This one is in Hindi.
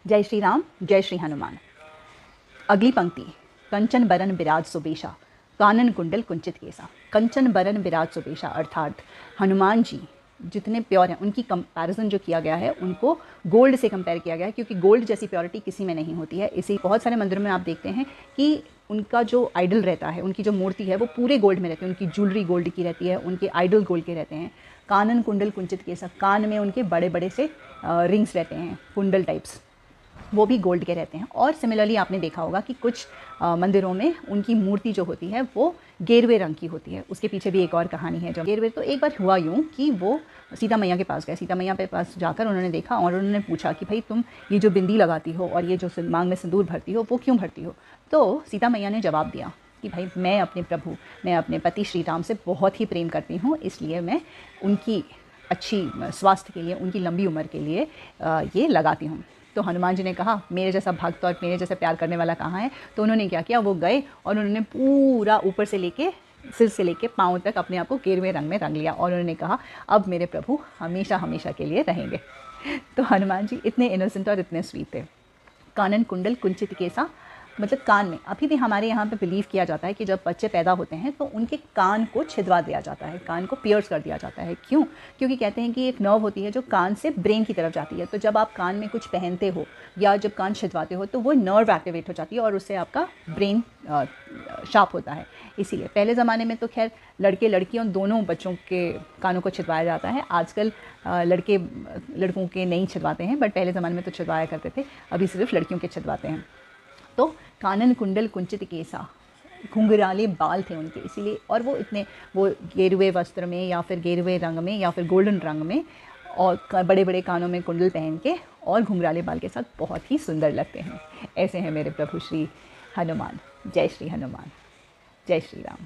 जय श्री राम, जय श्री हनुमान। अगली पंक्ति, कंचन बरन बिराज सुबेशा, कानन कुंडल कुंचित केसा। कंचन बरन बिराज सुबेशा अर्थात हनुमान जी जितने प्योर हैं, उनकी कंपैरिजन जो किया गया है उनको गोल्ड से कंपेयर किया गया है, क्योंकि गोल्ड जैसी प्योरिटी किसी में नहीं होती है। इसी बहुत सारे मंदिरों में आप देखते हैं कि उनका जो आइडल रहता है, उनकी जो मूर्ति है वो पूरे गोल्ड में रहती है, उनकी ज्वेलरी गोल्ड की रहती है, उनके आइडल गोल्ड के रहते हैं। कानन कुंडल कुंचित केसा, कान में उनके बड़े बड़े से रिंग्स रहते हैं, कुंडल टाइप्स, वो भी गोल्ड के रहते हैं। और सिमिलरली आपने देखा होगा कि कुछ मंदिरों में उनकी मूर्ति जो होती है वो गेरुए रंग की होती है। उसके पीछे भी एक और कहानी है। जो गेरुए, तो एक बार हुआ यूँ कि वो सीता मैया के पास गए। सीता मैया के पास जाकर उन्होंने देखा और उन्होंने पूछा कि भाई तुम ये जो बिंदी लगाती हो और ये जो मांग में सिंदूर भरती हो वो क्यों भरती हो। तो सीता मैया ने जवाब दिया कि भाई मैं अपने पति श्री राम से बहुत ही प्रेम करती हूँ, इसलिए मैं उनकी अच्छी स्वास्थ्य के लिए, उनकी लंबी उम्र के लिए ये लगाती हूँ। तो हनुमान जी ने कहा मेरे जैसा भक्त और मेरे जैसा प्यार करने वाला कहाँ है। तो उन्होंने क्या किया, वो गए और उन्होंने पूरा ऊपर से लेके सिर से लेके पाँव तक अपने आप को गेरुए रंग में रंग लिया और उन्होंने कहा अब मेरे प्रभु हमेशा हमेशा के लिए रहेंगे। तो हनुमान जी इतने इनोसेंट और इतने स्वीट थे। कानन कुंडल कुंचित केसा, मतलब कान में, अभी भी हमारे यहाँ पे बिलीव किया जाता है कि जब बच्चे पैदा होते हैं तो उनके कान को छिदवा दिया जाता है, कान को पियर्स कर दिया जाता है। क्यों? क्योंकि कहते हैं कि एक नर्व होती है जो कान से ब्रेन की तरफ जाती है। तो जब आप कान में कुछ पहनते हो या जब कान छिदवाते हो तो वो नर्व एक्टिवेट हो जाती है और उससे आपका ब्रेन शार्प होता है। इसीलिए पहले ज़माने में तो खैर लड़के लड़कियों दोनों बच्चों के कानों को छिदवाया जाता है। आजकल लड़कों के नहीं छिदवाते हैं, बट पहले ज़माने में तो छिदवाया करते थे, अभी सिर्फ लड़कियों के छिदवाते हैं। तो कानन कुंडल कुंचित केसा, घुंघराले बाल थे उनके, इसीलिए, और वो गेरुए वस्त्र में या फिर गेरुए रंग में या फिर गोल्डन रंग में और बड़े बड़े कानों में कुंडल पहन के और घुंघराले बाल के साथ बहुत ही सुंदर लगते हैं। ऐसे हैं मेरे प्रभु श्री हनुमान। जय श्री हनुमान, जय श्री राम।